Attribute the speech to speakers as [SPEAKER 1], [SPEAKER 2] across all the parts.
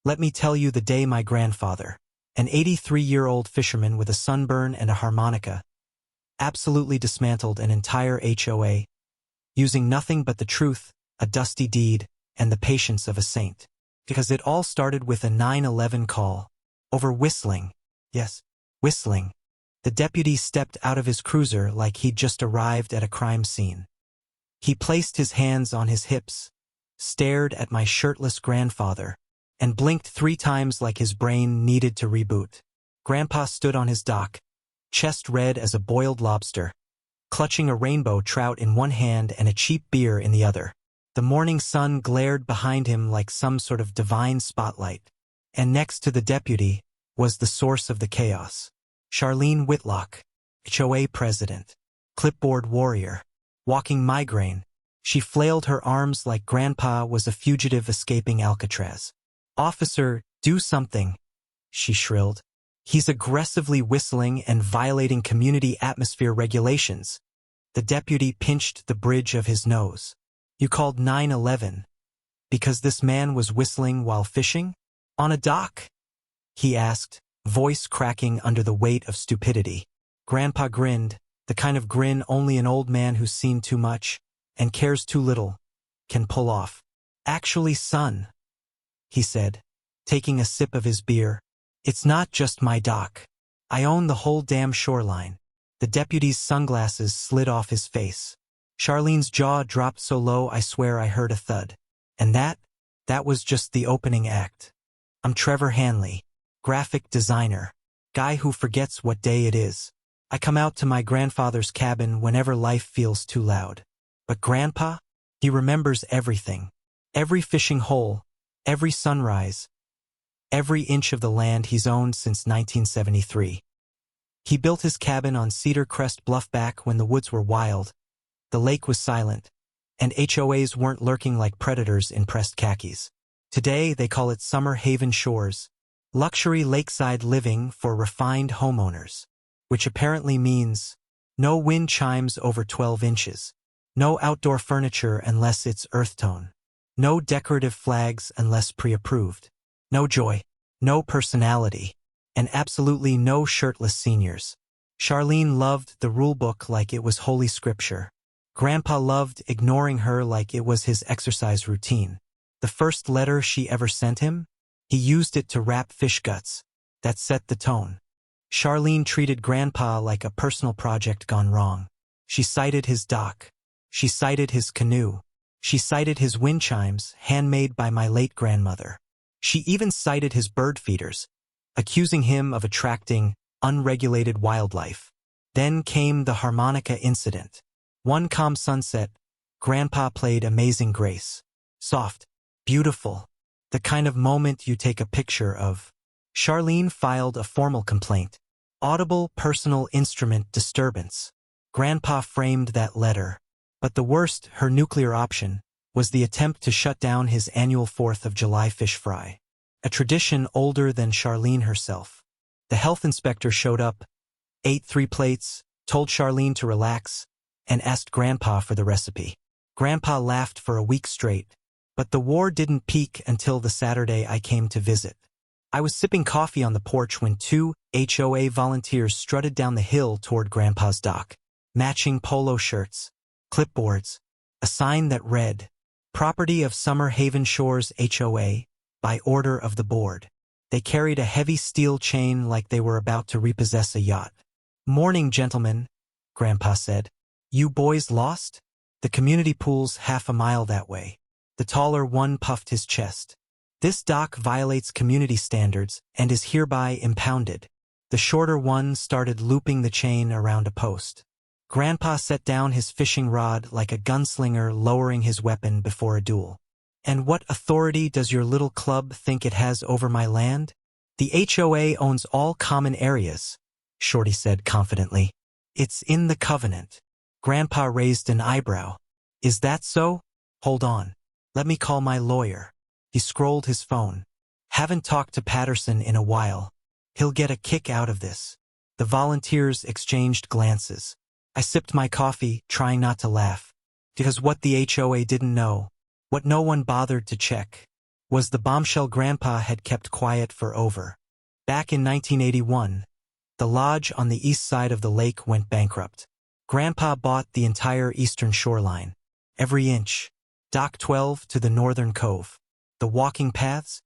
[SPEAKER 1] Let me tell you the day my grandfather, an 83-year-old fisherman with a sunburn and a harmonica, absolutely dismantled an entire HOA, using nothing but the truth, a dusty deed, and the patience of a saint. Because it all started with a 911 call. Over whistling. Yes, whistling. The deputy stepped out of his cruiser like he'd just arrived at a crime scene. He placed his hands on his hips, stared at my shirtless grandfather, and blinked 3 times like his brain needed to reboot. Grandpa stood on his dock, chest red as a boiled lobster, clutching a rainbow trout in one hand and a cheap beer in the other. The morning sun glared behind him like some sort of divine spotlight. And next to the deputy was the source of the chaos. Charlene Whitlock, HOA President, clipboard warrior, walking migraine. She flailed her arms like Grandpa was a fugitive escaping Alcatraz. "Officer, do something," she shrilled. "He's aggressively whistling and violating community atmosphere regulations." The deputy pinched the bridge of his nose. "You called 911 because this man was whistling while fishing? On a dock?" he asked, voice cracking under the weight of stupidity. Grandpa grinned, the kind of grin only an old man who's seen too much and cares too little can pull off. "Actually, son," he said, taking a sip of his beer, "it's not just my dock. I own the whole damn shoreline." The deputy's sunglasses slid off his face. Charlene's jaw dropped so low I swear I heard a thud. And that was just the opening act. "I'm Trevor Hanley, graphic designer, guy who forgets what day it is. I come out to my grandfather's cabin whenever life feels too loud. But Grandpa, he remembers everything. Every fishing hole, every sunrise, every inch of the land he's owned since 1973. He built his cabin on Cedar Crest Bluff back when the woods were wild, the lake was silent, and HOAs weren't lurking like predators in pressed khakis. Today they call it Summer Haven Shores, luxury lakeside living for refined homeowners, which apparently means no wind chimes over 12 inches, no outdoor furniture unless it's earth tone, no decorative flags unless pre-approved, no joy, no personality, and absolutely no shirtless seniors. Charlene loved the rulebook like it was holy scripture. Grandpa loved ignoring her like it was his exercise routine. The first letter she ever sent him, he used it to wrap fish guts. That set the tone. Charlene treated Grandpa like a personal project gone wrong. She cited his dock. She cited his canoe. She cited his wind chimes, handmade by my late grandmother. She even cited his bird feeders, accusing him of attracting unregulated wildlife. Then came the harmonica incident. One calm sunset, Grandpa played Amazing Grace. Soft, beautiful, the kind of moment you take a picture of. Charlene filed a formal complaint. Audible personal instrument disturbance. Grandpa framed that letter. But the worst, her nuclear option, was the attempt to shut down his annual 4th of July fish fry. A tradition older than Charlene herself. The health inspector showed up, ate 3 plates, told Charlene to relax, and asked Grandpa for the recipe. Grandpa laughed for a week straight, but the war didn't peak until the Saturday I came to visit. I was sipping coffee on the porch when 2 HOA volunteers strutted down the hill toward Grandpa's dock. Matching polo shirts, clipboards, a sign that read, "Property of Summer Haven Shores HOA, by order of the board." They carried a heavy steel chain like they were about to repossess a yacht. "Morning, gentlemen," Grandpa said. "You boys lost? The community pool's half a mile that way." The taller one puffed his chest. "This dock violates community standards and is hereby impounded." The shorter one started looping the chain around a post. Grandpa set down his fishing rod like a gunslinger lowering his weapon before a duel. "And what authority does your little club think it has over my land? The HOA owns all common areas," Shorty said confidently. "It's in the covenant." Grandpa raised an eyebrow. "Is that so? Hold on. Let me call my lawyer." He scrolled his phone. "Haven't talked to Patterson in a while. He'll get a kick out of this." The volunteers exchanged glances. I sipped my coffee, trying not to laugh. Because what the HOA didn't know, what no one bothered to check, was the bombshell Grandpa had kept quiet for over. Back in 1981, the lodge on the east side of the lake went bankrupt. Grandpa bought the entire eastern shoreline. Every inch. Dock 12 to the northern cove. The walking paths.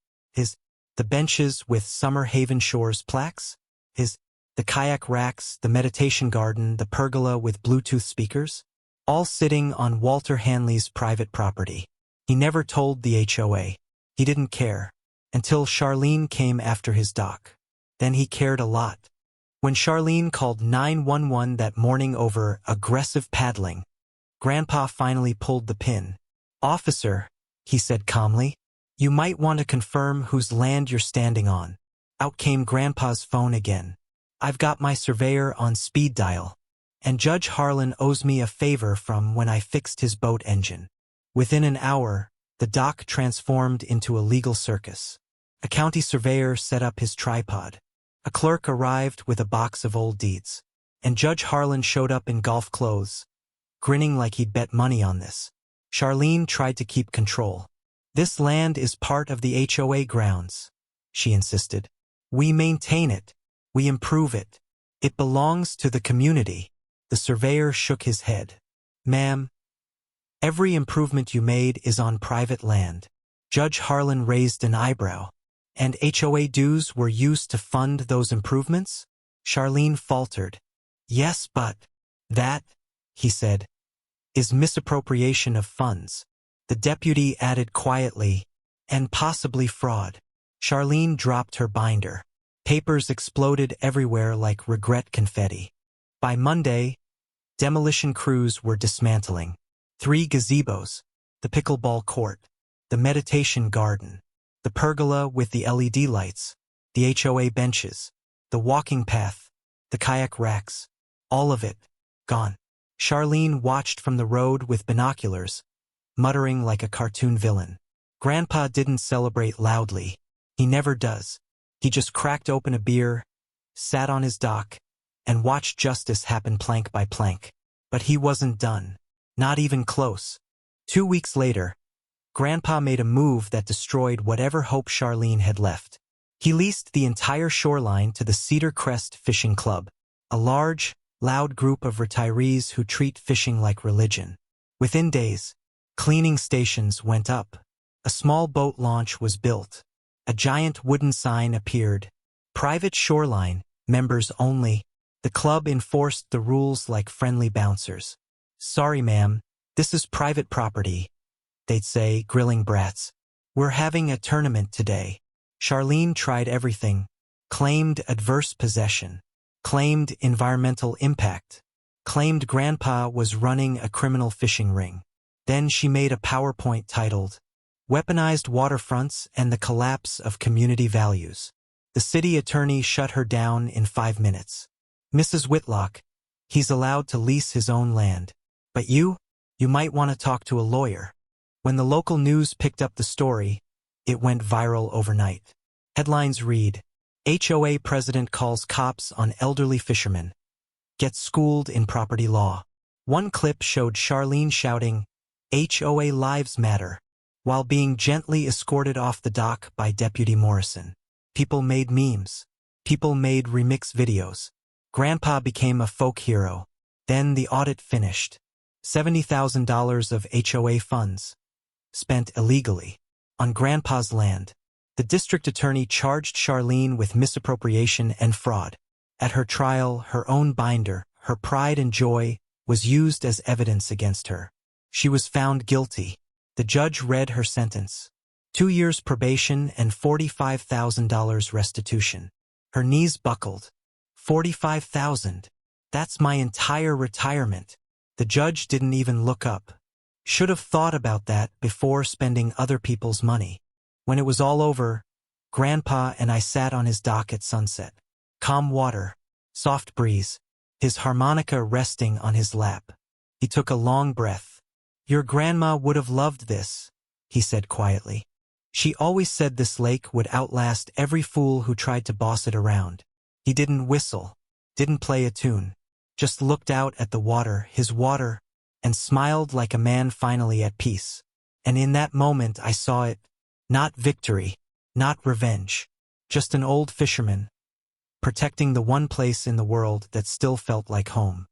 [SPEAKER 1] The benches with Summer Haven Shores plaques. The kayak racks, the meditation garden, the pergola with Bluetooth speakers. All sitting on Walter Hanley's private property. He never told the HOA. He didn't care. Until Charlene came after his dock. Then he cared a lot. When Charlene called 911 that morning over aggressive paddling, Grandpa finally pulled the pin. "Officer," he said calmly, "you might want to confirm whose land you're standing on." Out came Grandpa's phone again. "I've got my surveyor on speed dial, and Judge Harlan owes me a favor from when I fixed his boat engine." Within an hour, the dock transformed into a legal circus. A county surveyor set up his tripod. A clerk arrived with a box of old deeds. And Judge Harlan showed up in golf clothes, grinning like he'd bet money on this. Charlene tried to keep control. "This land is part of the HOA grounds," she insisted. "We maintain it. We improve it. It belongs to the community." The surveyor shook his head. "Ma'am, every improvement you made is on private land." Judge Harlan raised an eyebrow. "And HOA dues were used to fund those improvements?" Charlene faltered. "Yes, but that," he said, "is misappropriation of funds." The deputy added quietly, "and possibly fraud." Charlene dropped her binder. Papers exploded everywhere like regret confetti. By Monday, demolition crews were dismantling. 3 gazebos, the pickleball court, the meditation garden, the pergola with the LED lights, the HOA benches, the walking path, the kayak racks, all of it, gone. Charlene watched from the road with binoculars, muttering like a cartoon villain. Grandpa didn't celebrate loudly. He never does. He just cracked open a beer, sat on his dock, and watched justice happen plank by plank. But he wasn't done. Not even close. 2 weeks later, Grandpa made a move that destroyed whatever hope Charlene had left. He leased the entire shoreline to the Cedar Crest Fishing Club, a large, loud group of retirees who treat fishing like religion. Within days, cleaning stations went up. A small boat launch was built. A giant wooden sign appeared. "Private shoreline, members only." The club enforced the rules like friendly bouncers. "Sorry, ma'am, this is private property," they'd say, grilling brats. "We're having a tournament today." Charlene tried everything. Claimed adverse possession. Claimed environmental impact. Claimed Grandpa was running a criminal fishing ring. Then she made a PowerPoint titled, "Weaponized Waterfronts and the Collapse of Community Values." The city attorney shut her down in 5 minutes. "Mrs. Whitlock, he's allowed to lease his own land. But you might want to talk to a lawyer." When the local news picked up the story, it went viral overnight. Headlines read, "HOA President calls cops on elderly fishermen. Gets schooled in property law." One clip showed Charlene shouting, "HOA Lives Matter," while being gently escorted off the dock by Deputy Morrison. People made memes. People made remix videos. Grandpa became a folk hero. Then the audit finished. $70,000 of HOA funds, spent illegally, on Grandpa's land. The district attorney charged Charlene with misappropriation and fraud. At her trial, her own binder, her pride and joy, was used as evidence against her. She was found guilty. The judge read her sentence. 2 years probation and $45,000 restitution. Her knees buckled. $45,000. That's my entire retirement. The judge didn't even look up. Should have thought about that before spending other people's money. When it was all over, Grandpa and I sat on his dock at sunset. Calm water, soft breeze, his harmonica resting on his lap. He took a long breath. "Your grandma would have loved this," he said quietly. "She always said this lake would outlast every fool who tried to boss it around." He didn't whistle, didn't play a tune, just looked out at the water, his water, and smiled like a man finally at peace. And in that moment I saw it, Not victory, not revenge. Just an old fisherman, protecting the one place in the world that still felt like home.